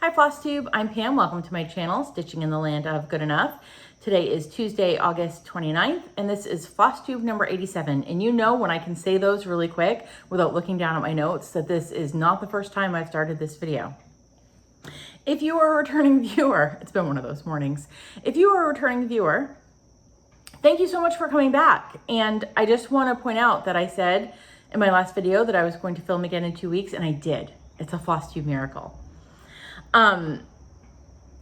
Hi Flosstube, I'm Pam. Welcome to my channel, Stitching in the Land of Good Enough. Today is Tuesday, August 29th, and this is Flosstube number 87. And you know when I can say those really quick without looking down at my notes that this is not the first time I've started this video. If you are a returning viewer, it's been one of those mornings. If you are a returning viewer, thank you so much for coming back. And I just want to point out that I said in my last video that I was going to film again in 2 weeks, and I did. It's a Flosstube miracle. And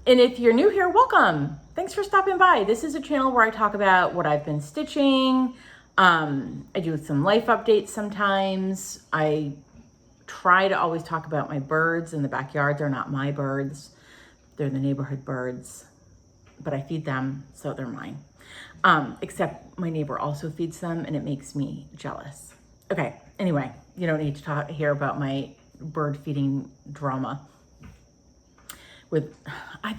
if you're new here, welcome. Thanks for stopping by. This is a channel where I talk about what I've been stitching. I do some life updates sometimes. I try to always talk about my birds in the backyard. They're not my birds. They're the neighborhood birds, but I feed them, so they're mine. Except my neighbor also feeds them, and it makes me jealous. Okay, anyway, you don't need to hear about my bird feeding drama.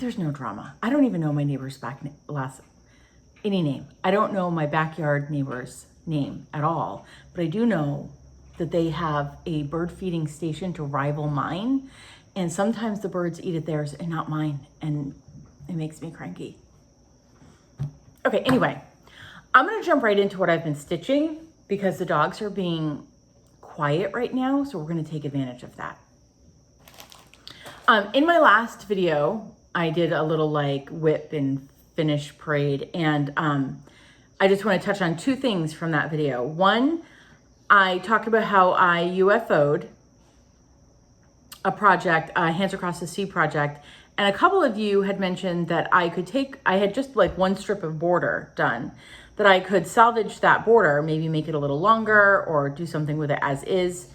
There's no drama. I don't even know my neighbor's any name. I don't know my backyard neighbor's name at all, but I do know that they have a bird feeding station to rival mine, and sometimes the birds eat at theirs and not mine, and it makes me cranky. Okay, anyway, I'm gonna jump right into what I've been stitching because the dogs are being quiet right now, so we're gonna take advantage of that. In my last video, I did a little like WIP and finish parade, and I just want to touch on two things from that video. One, I talked about how I UFO'd a project, a Hands Across the Sea project, and a couple of you had mentioned that I had just like one strip of border done, that I could salvage that border, maybe make it a little longer or do something with it as is.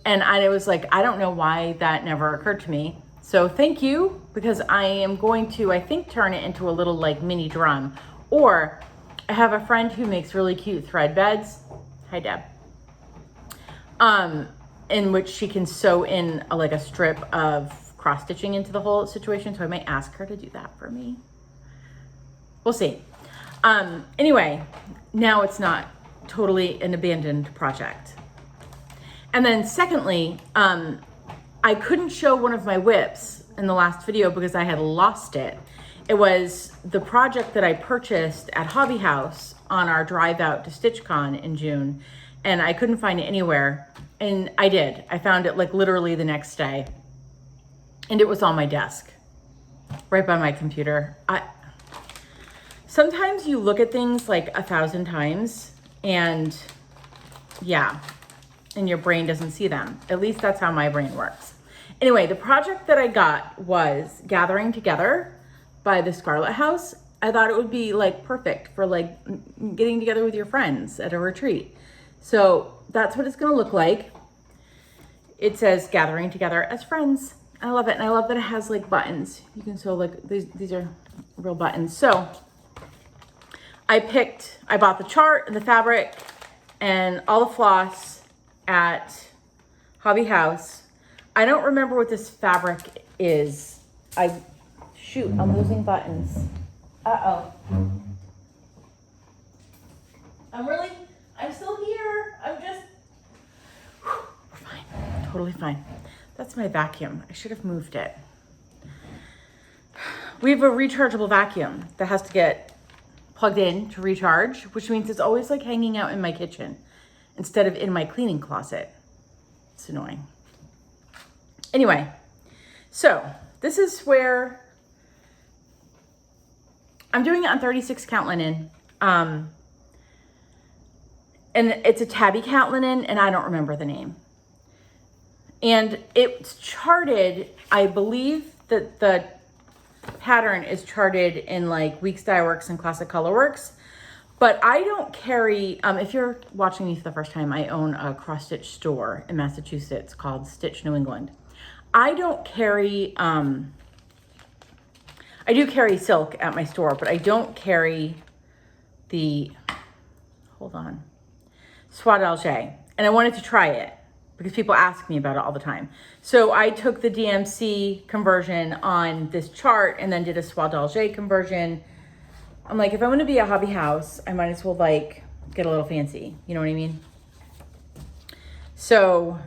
And I was like, I don't know why that never occurred to me. So thank you, because I am going to, I think, turn it into a little like mini drum. Or I have a friend who makes really cute thread beds. Hi, Deb. In which she can sew in like a strip of cross stitching into the whole situation. So I might ask her to do that for me. We'll see. Anyway, now it's not totally an abandoned project. And then secondly, I couldn't show one of my WIPs in the last video because I had lost it. It was the project that I purchased at Hobby House on our drive out to StitchCon in June, and I couldn't find it anywhere. And I did. I found it like literally the next day, and it was on my desk, right by my computer. Sometimes you look at things like 1,000 times, and yeah, and your brain doesn't see them. At least that's how my brain works. Anyway, the project that I got was Gathering Together by the Scarlet House. I thought it would be like perfect for like getting together with your friends at a retreat. So that's what it's gonna look like. It says Gathering Together as Friends. I love it, and I love that it has like buttons. You can sew like, these are real buttons. So I bought the chart and the fabric and all the floss at Hobby House. I don't remember what this fabric is. Shoot, I'm losing buttons. Uh-oh. I'm still here. We're fine, totally fine. That's my vacuum. I should have moved it. We have a rechargeable vacuum that has to get plugged in to recharge, which means it's always like hanging out in my kitchen instead of in my cleaning closet. It's annoying. Anyway, so this is where I'm doing it on 36 count linen. And it's a tabby count linen, and I don't remember the name. And it's charted, I believe that the pattern is charted in like Weeks Dye Works and Classic Color Works. But I don't carry, if you're watching me for the first time, I own a cross stitch store in Massachusetts called Stitch New England. I don't carry, I do carry silk at my store, but I don't carry the, hold on, Soie d'Alger. And I wanted to try it because people ask me about it all the time. So I took the DMC conversion on this chart and then did a Soie d'Alger conversion. I'm like, if I'm gonna be a Hobby House, I might as well like get a little fancy. You know what I mean? So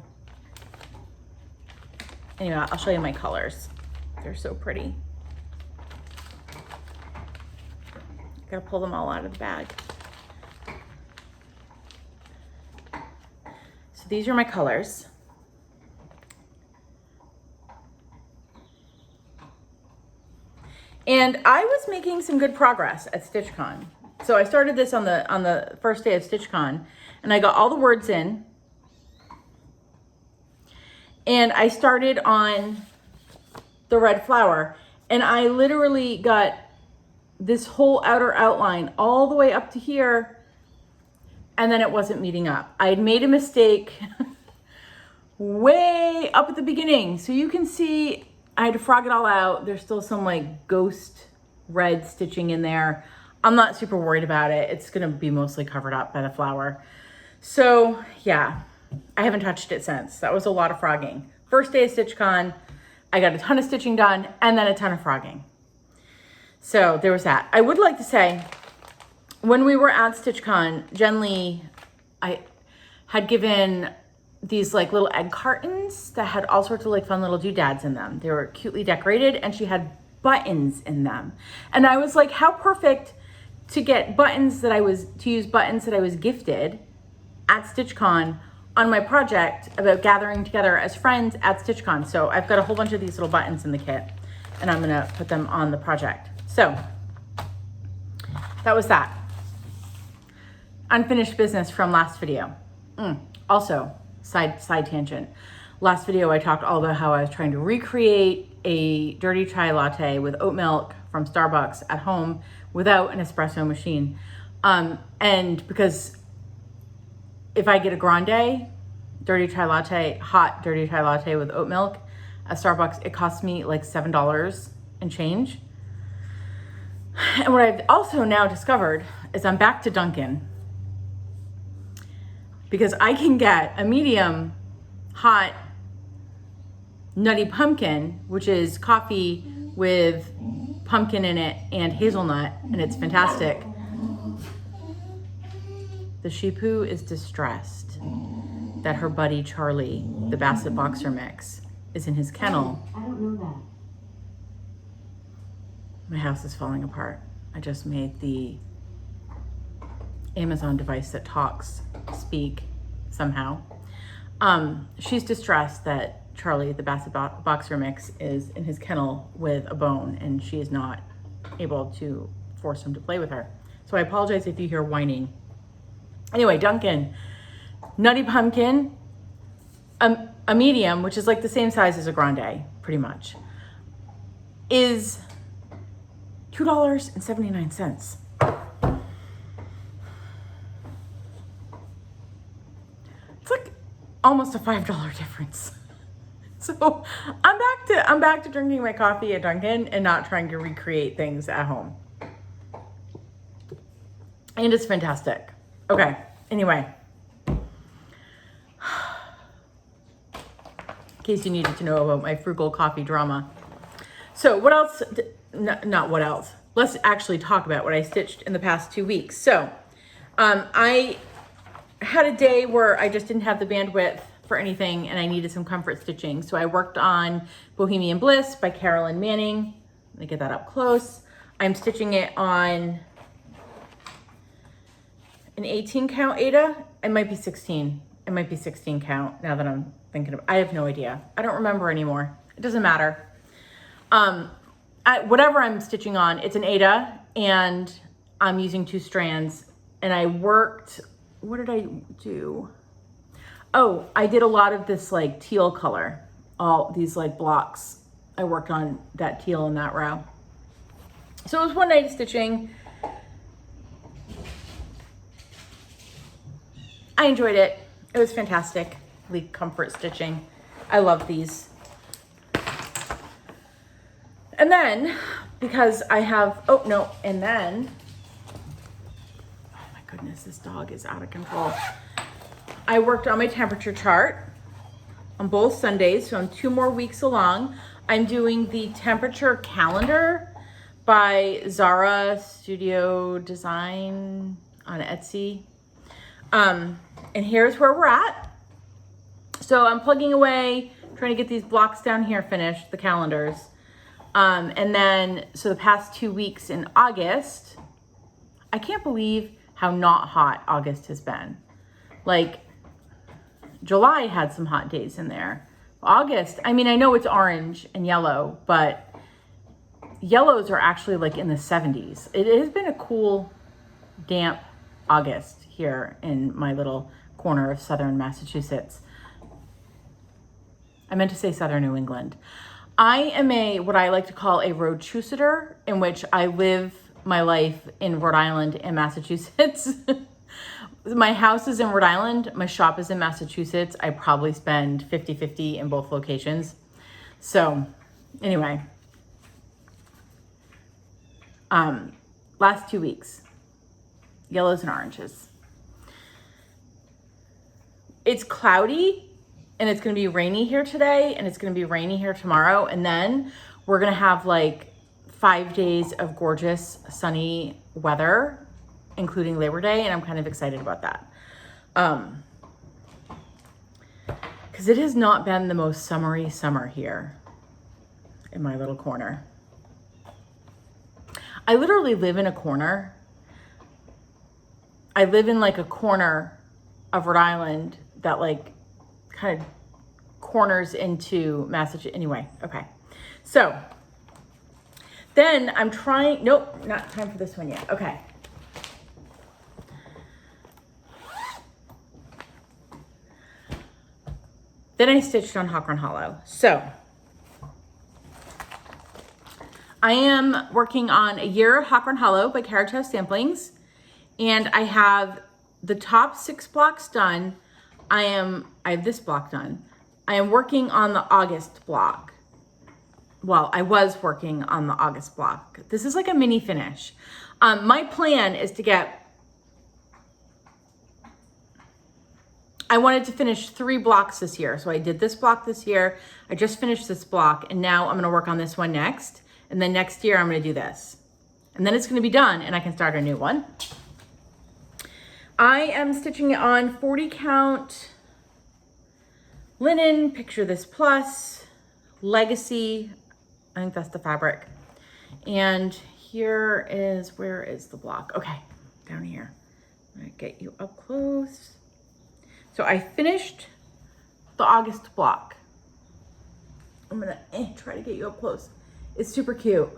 anyway, I'll show you my colors. They're so pretty. Gotta pull them all out of the bag. So these are my colors. And I was making some good progress at StitchCon. So I started this on the first day of StitchCon, and I got all the words in. And I started on the red flower, and I literally got this whole outer outline all the way up to here, and then it wasn't meeting up. I had made a mistake way up at the beginning. So you can see I had to frog it all out. There's still some like ghost red stitching in there. I'm not super worried about it. It's gonna be mostly covered up by the flower. So yeah, I haven't touched it since. That was a lot of frogging. First day of StitchCon, I got a ton of stitching done and then a ton of frogging. So there was that. I would like to say, when we were at StitchCon, Jen Lee, I had given these like little egg cartons that had all sorts of like fun little doodads in them. They were cutely decorated, and she had buttons in them. And I was like, how perfect to get buttons to use buttons that I was gifted at StitchCon on my project about gathering together as friends at StitchCon. So I've got a whole bunch of these little buttons in the kit, and I'm gonna put them on the project. So that was that. Unfinished business from last video. Also, side tangent. Last video I talked all about how I was trying to recreate a dirty chai latte with oat milk from Starbucks at home without an espresso machine. And because if I get a grande dirty chai latte, hot dirty chai latte with oat milk at Starbucks, it costs me like $7 and change. And what I've also now discovered is I'm back to Dunkin', because I can get a medium hot nutty pumpkin, which is coffee with pumpkin in it and hazelnut, and it's fantastic. The Sheepoo is distressed that her buddy Charlie, the Basset Boxer Mix, is in his kennel. I don't know that. My house is falling apart. I just made the Amazon device that talks speak somehow. She's distressed that Charlie, the Basset Boxer Mix, is in his kennel with a bone, and she is not able to force him to play with her. So I apologize if you hear whining. Anyway, Dunkin', nutty pumpkin, a medium, which is like the same size as a grande, pretty much, is $2.79. It's like almost a $5 difference. So I'm back to drinking my coffee at Dunkin' and not trying to recreate things at home. And it's fantastic. Okay, anyway. In case you needed to know about my frugal coffee drama. So what else, not what else, let's actually talk about what I stitched in the past 2 weeks. So I had a day where I just didn't have the bandwidth for anything and I needed some comfort stitching. So I worked on Bohemian Bliss by Carolyn Manning. Let me get that up close. I'm stitching it on an 18 count Aida. It might be 16. It might be 16 count now that I'm thinking of, I have no idea. I don't remember anymore. It doesn't matter. Whatever I'm stitching on, it's an Aida and I'm using 2 strands, and I worked, what did I do? Oh, I did a lot of this like teal color, all these like blocks. I worked on that teal in that row. So it was one night of stitching. I enjoyed it. It was fantastic. Comfort stitching. I love these. And then, because I have, oh no, and then, oh my goodness, this dog is out of control. I worked on my temperature chart on both Sundays, so I'm 2 more weeks along. I'm doing the temperature calendar by Zara Studio Design on Etsy. And here's where we're at. So I'm plugging away, trying to get these blocks down here finished, the calendars. And then, so the past 2 weeks in August, I can't believe how not hot August has been. Like, July had some hot days in there. August, I mean, I know it's orange and yellow, but yellows are actually like in the 70s. It has been a cool, damp August here in my little corner of southern Massachusetts. I meant to say southern New England. I am what I like to call a road-choositer, in which I live my life in Rhode Island and Massachusetts. My house is in Rhode Island. My shop is in Massachusetts. I probably spend 50-50 in both locations. So anyway, last 2 weeks, yellows and oranges. It's cloudy and it's going to be rainy here today and it's going to be rainy here tomorrow. And then we're going to have like 5 days of gorgeous sunny weather, including Labor Day. And I'm kind of excited about that. Because it has not been the most summery summer here in my little corner. I literally live in a corner. I live in like a corner of Rhode Island that like kind of corners into Massachusetts. Anyway, okay. So then I'm trying, nope, not time for this one yet. Okay. Then I stitched on Hawk Run Hollow. So I am working on a year Hawk Run Hollow by Carriage House Samplings. And I have the top 6 blocks done. I have this block done. I am working on the August block. Well, I was working on the August block. This is like a mini finish. My plan is to I wanted to finish 3 blocks this year. So I did this block this year. I just finished this block and now I'm gonna work on this one next. And then next year I'm gonna do this. And then it's gonna be done and I can start a new one. I am stitching it on 40 count linen, Picture This Plus, Legacy. I think that's the fabric. And here is, where is the block? Okay, down here. I'm gonna get you up close. So I finished the August block. I'm gonna try to get you up close. It's super cute.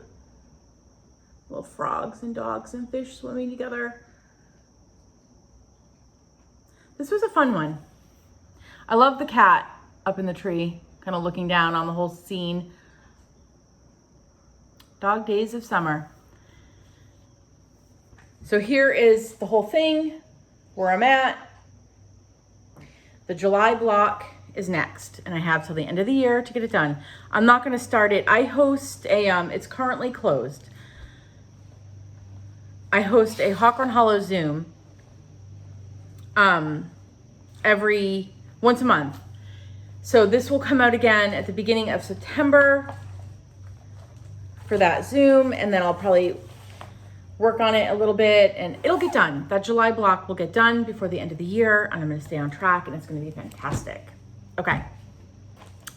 Little frogs and dogs and fish swimming together. This was a fun one. I love the cat up in the tree, kind of looking down on the whole scene. Dog Days of Summer. So here is the whole thing, where I'm at. The July block is next, and I have till the end of the year to get it done. I'm not gonna start it. I host a, it's currently closed. I host a Hawk Run Hollow Zoom once a month. So this will come out again at the beginning of September for that Zoom, and then I'll probably work on it a little bit and it'll get done. That July block will get done before the end of the year and I'm gonna stay on track and it's gonna be fantastic. Okay,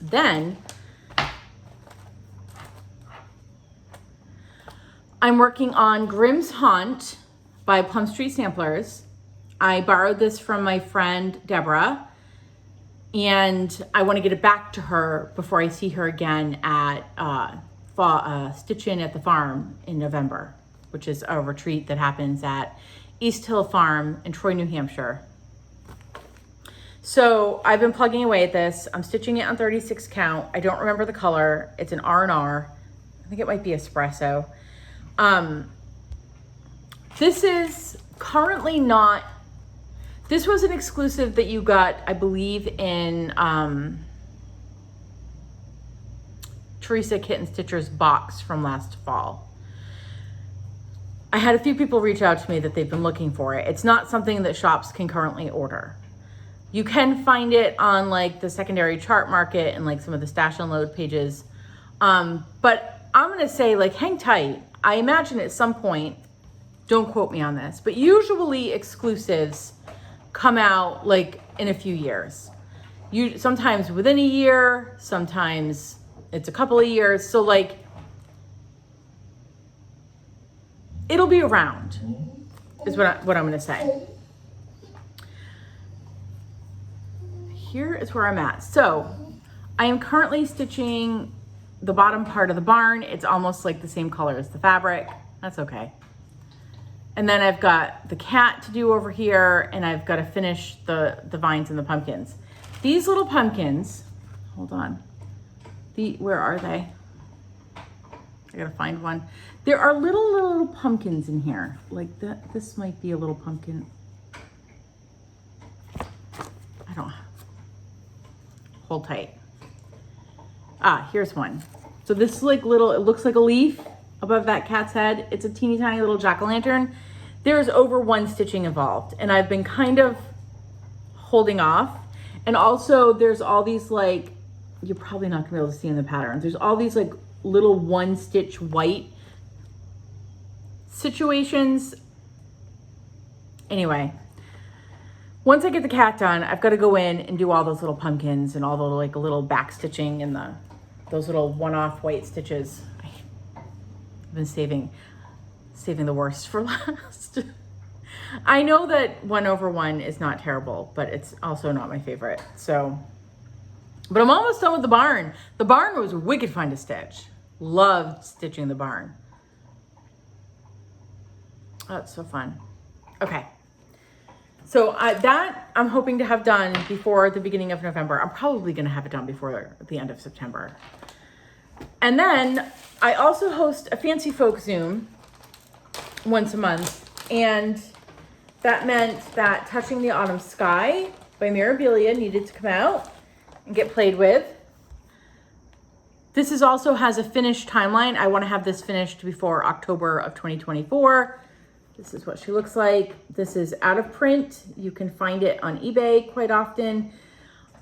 then I'm working on Grimm's Haunt by Plum Street Samplers. I borrowed this from my friend Deborah and I want to get it back to her before I see her again at Stitch In at the Farm in November, which is a retreat that happens at East Hill Farm in Troy, New Hampshire. So I've been plugging away at this. I'm stitching it on 36 count. I don't remember the color. It's an R&R. I think it might be espresso. This is currently not, this was an exclusive that you got, I believe, in Teresa Kitten Stitcher's box from last fall. I had a few people reach out to me that they've been looking for it. It's not something that shops can currently order. You can find it on like the secondary chart market and like some of the stash and load pages. But I'm gonna say like hang tight. I imagine at some point, don't quote me on this, but usually exclusives come out like in a few years. Sometimes within a year, sometimes it's a couple of years. So like it'll be around, is what I'm gonna say. Here is where I'm at. So I am currently stitching the bottom part of the barn. It's almost like the same color as the fabric. That's okay. And then I've got the cat to do over here, and I've got to finish the vines and the pumpkins. These little pumpkins, hold on. Where are they? I gotta find one. There are little pumpkins in here. Like that, this might be a little pumpkin. I don't, hold tight. Ah, here's one. So this is like little, it looks like a leaf above that cat's head. It's a teeny tiny little jack-o'-lantern. There's over one stitching involved, and I've been kind of holding off. And also there's all these, like, you're probably not gonna be able to see in the patterns. There's all these like little one stitch white situations. Anyway, once I get the cat done, I've got to go in and do all those little pumpkins and all the like little back stitching and those little one-off white stitches. I've been saving the worst for last. I know that 1 over 1 is not terrible, but it's also not my favorite. So, but I'm almost done with the barn. The barn was wicked fun to stitch. Loved stitching the barn. Oh, it's so fun. Okay. So that I'm hoping to have done before the beginning of November. I'm probably going to have it done before the end of September. And then I also host a Fancy Folk Zoom once a month. And that meant that Touching the Autumn Sky by Mirabilia needed to come out and get played with. This also has a finished timeline. I want to have this finished before October of 2024. This is what she looks like. This is out of print. You can find it on eBay quite often.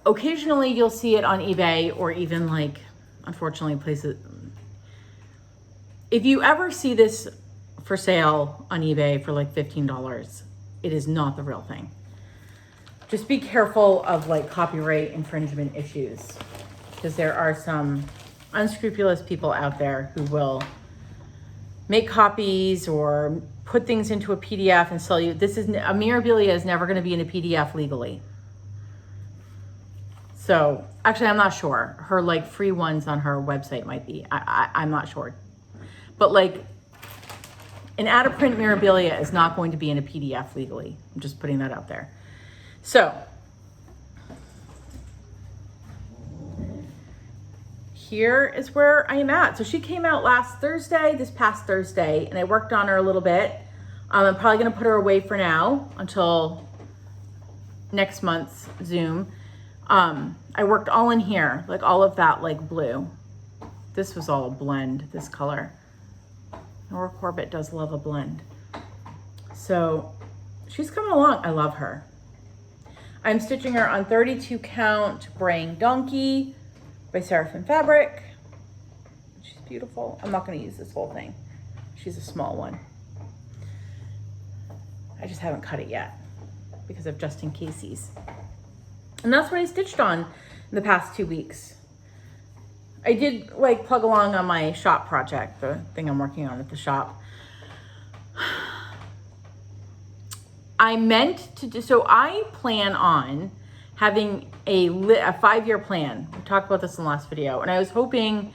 Occasionally you'll see it on eBay, or even like, unfortunately, places. If you ever see this for sale on eBay for like $15, it is not the real thing. Just be careful of like copyright infringement issues, because there are some unscrupulous people out there who will make copies or put things into a PDF and sell you. This is, a Mirabilia is never going to be in a PDF legally. So actually, I'm not sure. Her like free ones on her website might be. I'm not sure. But like an out of print Mirabilia is not going to be in a PDF legally. I'm just putting that out there. So here is where I am at. So she came out this past Thursday, and I worked on her a little bit. I'm probably gonna put her away for now until next month's Zoom. I worked all in here, like all of that like blue. This was all a blend, this color. Nora Corbett does love a blend. So she's coming along. I love her. I'm stitching her on 32 count Braying Donkey by Seraphim Fabric. She's beautiful. I'm not going to use this whole thing. She's a small one. I just haven't cut it yet because of just in cases. And that's what I stitched on in the past 2 weeks. I did like plug along on my shop project, the thing I'm working on at the shop. I meant to do, so I plan on having a 5-year plan. We talked about this in the last video, and I was hoping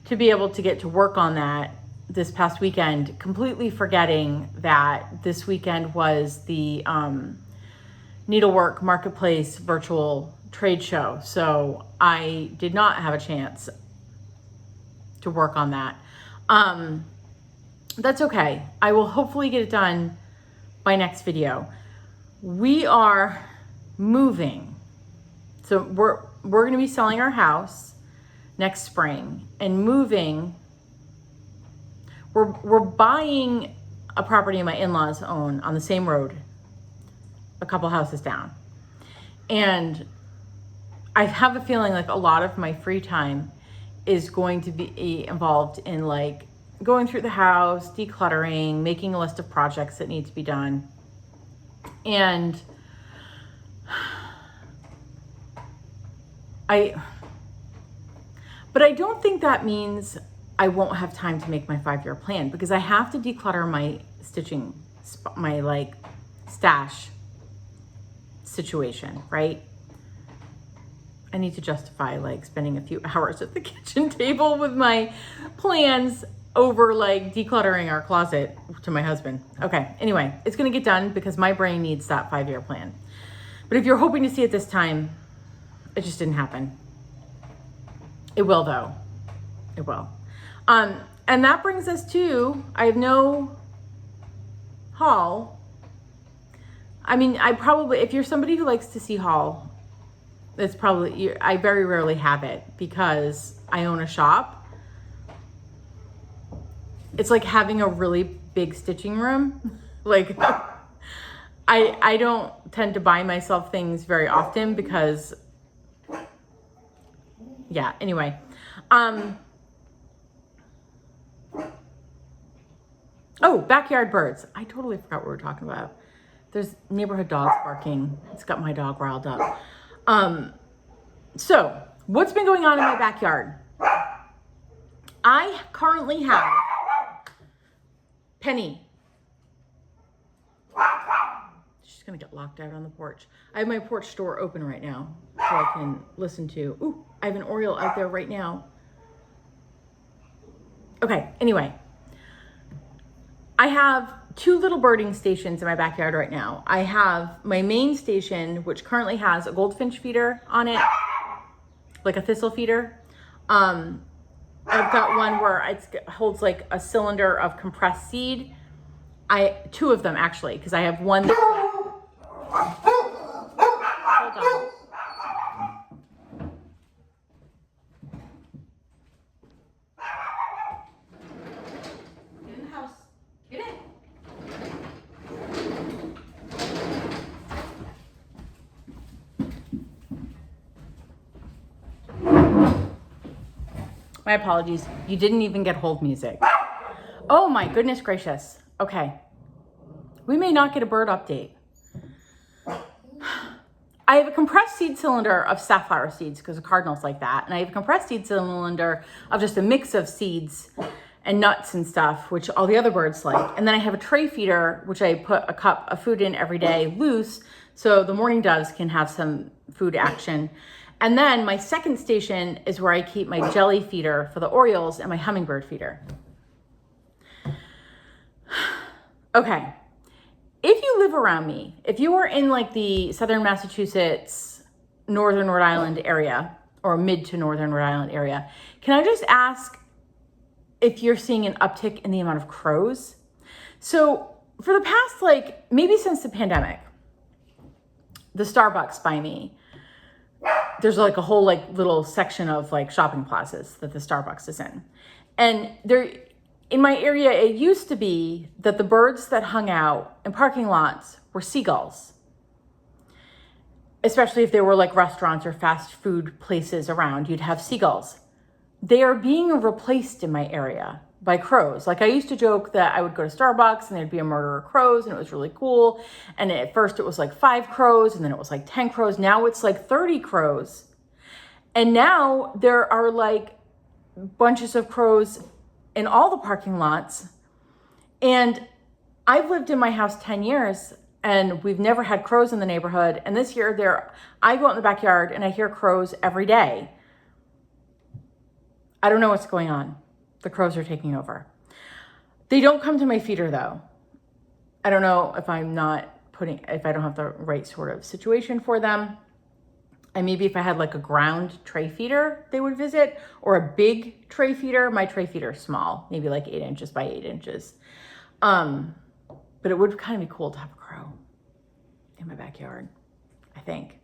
to be able to get to work on that this past weekend, completely forgetting that this weekend was the Needlework Marketplace virtual trade show. So I did not have a chance to work on that. That's okay. I will hopefully get it done by next video. We are moving. So we're going to be selling our house next spring and moving. We're buying a property my in-laws own on the same road, a couple houses down. And I have a feeling like a lot of my free time is going to be involved in like going through the house, decluttering, making a list of projects that need to be done. And but I don't think that means I won't have time to make my 5-year plan because I have to declutter my stitching, my like stash situation, right? I need to justify like spending a few hours at the kitchen table with my plans over like decluttering our closet to my husband. Okay, anyway, it's gonna get done because my brain needs that 5-year plan. But if you're hoping to see it this time, it just didn't happen. It will though, it will. And that brings us to, I have no haul. I mean, I probably, if you're somebody who likes to see haul, it's probably, I very rarely have it because I own a shop. It's like having a really big stitching room. Like, I don't tend to buy myself things very often because, yeah, anyway. Oh, backyard birds. I totally forgot what we were talking about. There's neighborhood dogs barking. It's got my dog riled up. So what's been going on in my backyard? I currently have Penny. She's gonna get locked out on the porch. I have my porch door open right now so I can listen to, ooh, I have an Oriole out there right now. Okay, anyway. I have 2 little birding stations in my backyard right now. I have my main station, which currently has a goldfinch feeder on it, like a thistle feeder. I've got one where it holds like a cylinder of compressed seed. 2 of them actually, because I have one that's hold on. Get in the house. Get in. My apologies. You didn't even get hold music. Oh my goodness gracious. Okay. We may not get a bird update. I have a compressed seed cylinder of safflower seeds because the cardinals like that. And I have a compressed seed cylinder of just a mix of seeds and nuts and stuff, which all the other birds like. And then I have a tray feeder, which I put a cup of food in every day loose, so the mourning doves can have some food action. And then my second station is where I keep my jelly feeder for the Orioles and my hummingbird feeder. Okay. If you live around me, if you are in like the southern Massachusetts, northern Rhode Island area, or mid to northern Rhode Island area, can I just ask if you're seeing an uptick in the amount of crows? So for the past, like maybe since the pandemic, the Starbucks by me, there's like a whole like little section of like shopping plazas that the Starbucks is in. And there, in my area, it used to be that the birds that hung out in parking lots were seagulls, especially if there were like restaurants or fast food places around, you'd have seagulls. They are being replaced in my area by crows. Like I used to joke that I would go to Starbucks and there'd be a murder of crows and it was really cool. And at first it was like 5 crows and then it was like 10 crows. Now it's like 30 crows. And now there are like bunches of crows in all the parking lots. And I've lived in my house 10 years and we've never had crows in the neighborhood. And this year I go out in the backyard and I hear crows every day. I don't know what's going on. The crows are taking over. They don't come to my feeder though. I don't know if I don't have the right sort of situation for them. And maybe if I had like a ground tray feeder, they would visit, or a big tray feeder. My tray feeder is small, maybe like 8 inches by 8 inches. But it would kind of be cool to have a crow in my backyard, I think.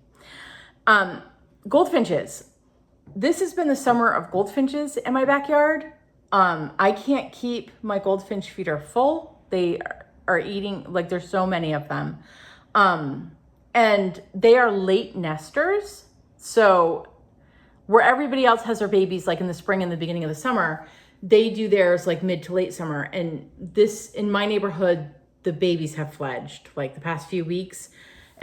Goldfinches. This has been the summer of goldfinches in my backyard. I can't keep my goldfinch feeder full. They are eating, like there's so many of them. And they are late nesters. So where everybody else has their babies, like in the spring and the beginning of the summer, they do theirs like mid to late summer. And this, in my neighborhood, the babies have fledged like the past few weeks.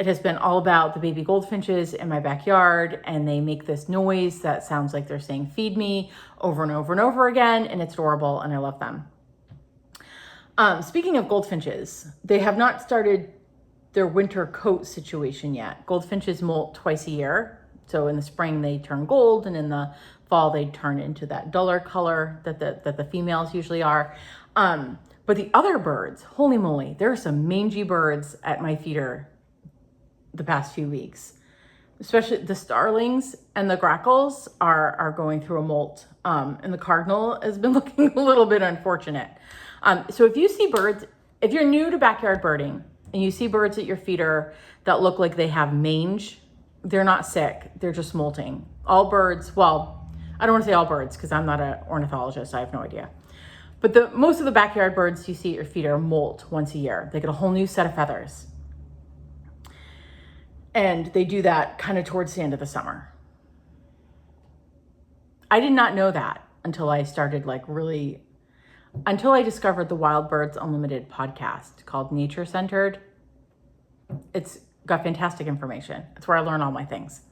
It has been all about the baby goldfinches in my backyard, and they make this noise that sounds like they're saying feed me over and over and over again, and it's adorable and I love them. Speaking of goldfinches, they have not started their winter coat situation yet. Goldfinches molt twice a year. So in the spring they turn gold, and in the fall they turn into that duller color that the females usually are. But the other birds, holy moly, there are some mangy birds at my feeder the past few weeks. Especially the starlings and the grackles are going through a molt. And the cardinal has been looking a little bit unfortunate. So if you see birds, if you're new to backyard birding and you see birds at your feeder that look like they have mange, they're not sick, they're just molting. All birds, well, I don't want to say all birds because I'm not an ornithologist, I have no idea. But most of the backyard birds you see at your feeder molt once a year. They get a whole new set of feathers. And they do that kind of towards the end of the summer. I did not know that until I started until I discovered the Wild Birds Unlimited podcast called Nature Centered. It's got fantastic information. That's where I learn all my things.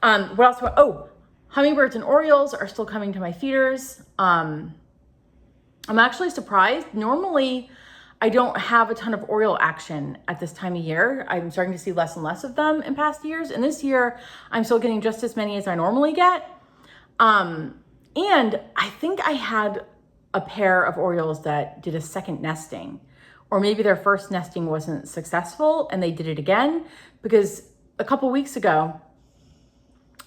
What else? Oh, hummingbirds and orioles are still coming to my feeders. I'm actually surprised. Normally, I don't have a ton of oriole action at this time of year. I'm starting to see less and less of them in past years. And this year, I'm still getting just as many as I normally get. And I think I had a pair of orioles that did a second nesting, or maybe their first nesting wasn't successful and they did it again, because a couple weeks ago,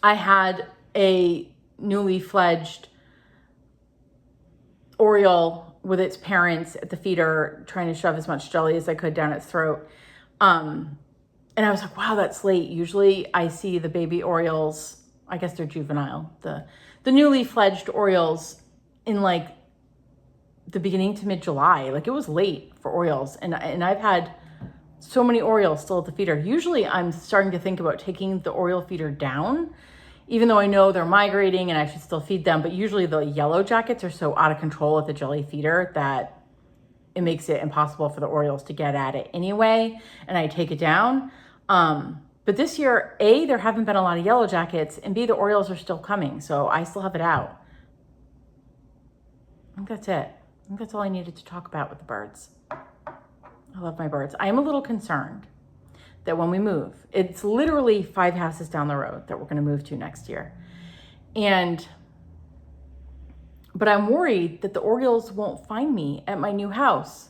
I had a newly fledged oriole with its parents at the feeder trying to shove as much jelly as I could down its throat. And I was like, wow, that's late. Usually I see the baby orioles, I guess they're juvenile, the newly fledged orioles in like the beginning to mid-July. Like it was late for orioles. And I've had so many orioles still at the feeder. Usually I'm starting to think about taking the oriole feeder down, even though I know they're migrating and I should still feed them. But usually the yellow jackets are so out of control at the jelly feeder that it makes it impossible for the orioles to get at it anyway. And I take it down. But this year, A, there haven't been a lot of yellow jackets, and B, the orioles are still coming. So I still have it out. I think that's it. I think that's all I needed to talk about with the birds. I love my birds. I am a little concerned that when we move, it's literally 5 houses down the road that we're going to move to next year. But I'm worried that the orioles won't find me at my new house.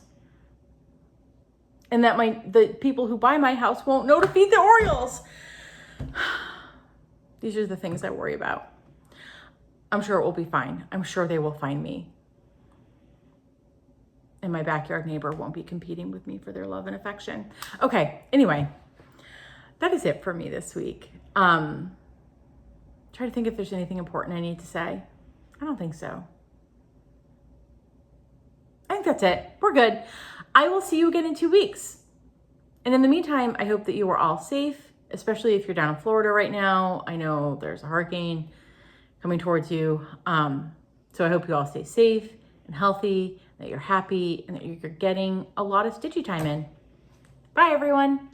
And that the people who buy my house won't know to feed the orioles. These are the things I worry about. I'm sure it will be fine. I'm sure they will find me. And my backyard neighbor won't be competing with me for their love and affection. Okay, anyway, that is it for me this week. Try to think if there's anything important I need to say. I don't think so. I think that's it. We're good. I will see you again in 2 weeks. And in the meantime, I hope that you are all safe, especially if you're down in Florida right now. I know there's a hurricane coming towards you. So I hope you all stay safe and healthy, that you're happy, and that you're getting a lot of stitchy time in. Bye, everyone.